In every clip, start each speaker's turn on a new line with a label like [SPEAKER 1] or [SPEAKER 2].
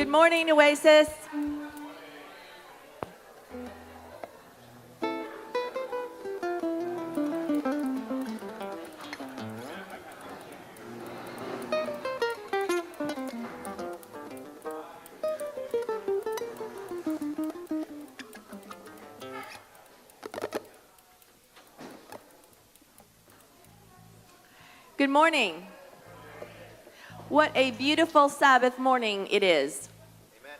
[SPEAKER 1] Good morning, Oasis. Good morning. What a beautiful Sabbath morning it is.
[SPEAKER 2] Amen.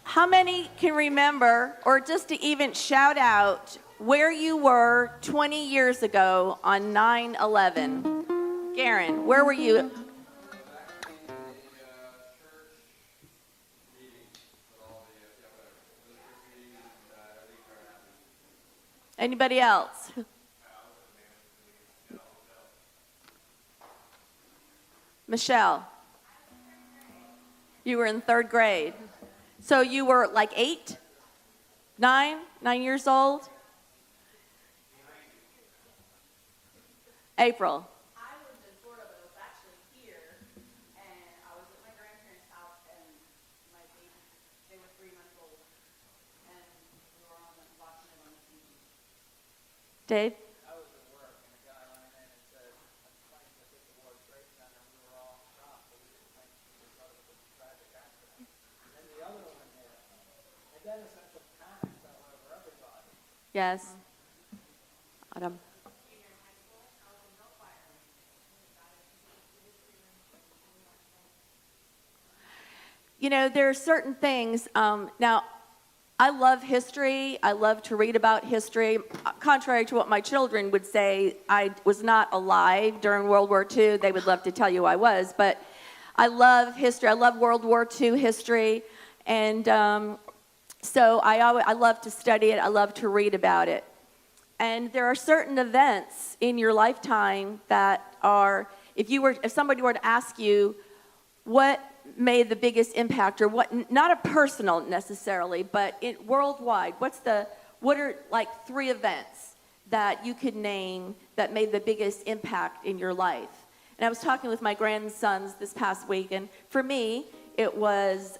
[SPEAKER 1] How many can remember, or just to even shout out, where you were 20 years ago on 9/11? Garen, where were you? Anybody else? Michelle, you were in 3rd grade. So you were like 9 years old? April.
[SPEAKER 3] I lived in Florida, but it was actually here, and I was at my grandparents' house, and my baby, they were 3 months old, and we were watching it on the TV.
[SPEAKER 1] Dave?
[SPEAKER 4] I was at work, and a guy ran in and said, "I'm playing this at the World Trade Center," and we were all shocked, but we didn't think it was a tragic accident. And then the other one hit, and then a sense of panic fell over everybody.
[SPEAKER 1] Yes. Autumn. You know, there are certain things. Now, I love history. I love to read about history. Contrary to what my children would say, I was not alive during World War II. They would love to tell you I was. But I love history. I love World War II history. And so I love to study it. I love to read about it. And there are certain events in your lifetime that are, if somebody were to ask you, what made the biggest impact, or what, not a personal necessarily, but worldwide, what are like 3 events that you could name that made the biggest impact in your life? And I was talking with my grandsons this past week, and for me, it was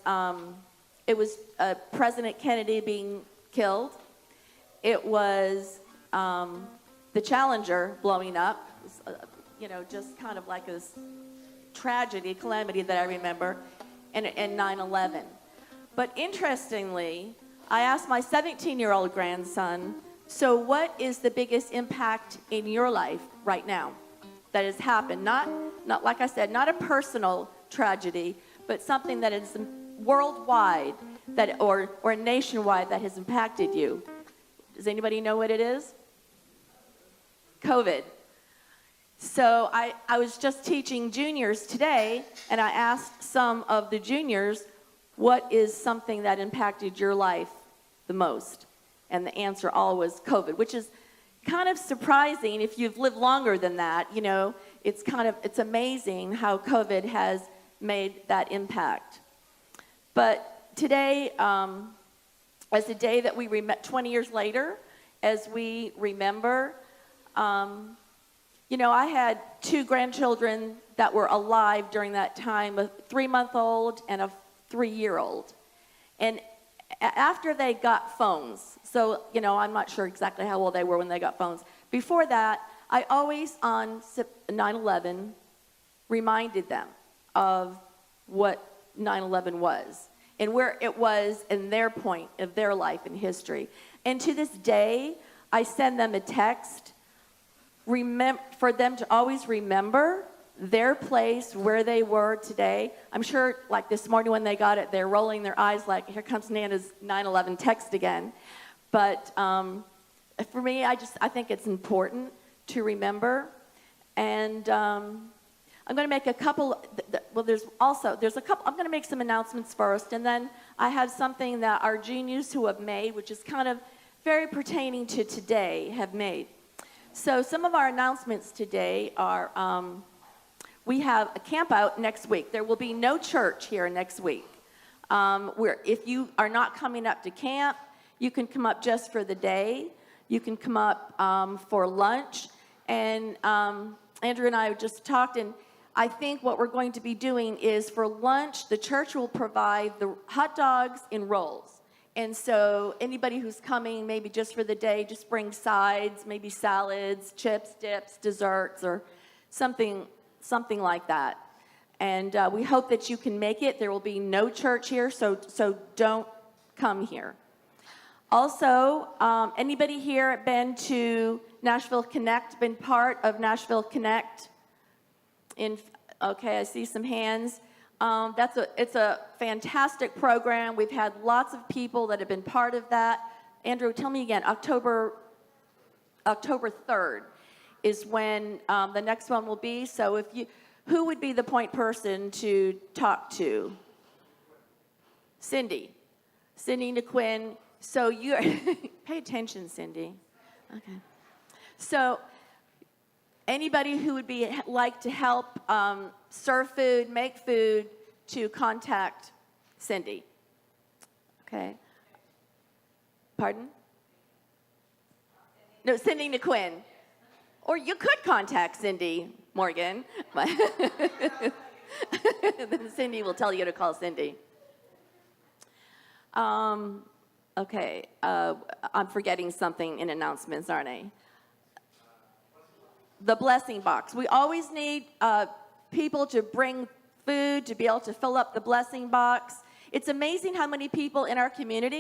[SPEAKER 1] President Kennedy being killed. It was the Challenger blowing up. It was, just kind of like this tragedy, calamity that I remember, and 9/11. But interestingly, I asked my 17-year-old grandson, so what is the biggest impact in your life right now that has happened? Not like I said, not a personal tragedy, but something that is worldwide or nationwide that has impacted you. Does anybody know what it is? COVID. So I was just teaching juniors today, and I asked some of the juniors, what is something that impacted your life the most? And the answer all was COVID, which is kind of surprising if you've lived longer than that. It's amazing how COVID has made that impact. But today, as a day that we 20 years later, as we remember, I had 2 grandchildren that were alive during that time, a 3-month-old and a 3-year-old. And after they got phones, so, I'm not sure exactly how old they were when they got phones. Before that, I always, on 9/11, reminded them of what 9/11 was and where it was in their point of their life and history. And to this day, I send them a text for them to always remember their place, where they were today. I'm sure, like this morning when they got it, they're rolling their eyes like, here comes Nana's 9/11 text again. But for me, I think it's important to remember. And I'm going to make a couple, I'm going to make some announcements first, and then I have something that our juniors who have made, which is kind of very pertaining to today, have made. So some of our announcements today are, we have a camp out next week. There will be no church here next week. If you are not coming up to camp, you can come up just for the day. You can come up for lunch. And Andrew and I just talked, and I think what we're going to be doing is for lunch, the church will provide the hot dogs in rolls. And so anybody who's coming, maybe just for the day, just bring sides, maybe salads, chips, dips, desserts, or something like that. And we hope that you can make it. There will be no church here, so don't come here. Also, anybody here been to Nashville Connect, been part of Nashville Connect? Okay, I see some hands. It's a fantastic program. We've had lots of people that have been part of that. Andrew, tell me again, October 3rd is when the next one will be. So who would be the point person to talk to? Cindy NeQuinn. So you pay attention, Cindy. Okay. So anybody who would like to help serve food, make food, to contact Cindy. Okay. Pardon? No, Cindy NeQuinn. Or you could contact Cindy Morgan. Then Cindy will tell you to call Cindy. Okay. I'm forgetting something in announcements, aren't I? The blessing box. We always need people to bring food to be able to fill up the blessing box. It's amazing how many people in our community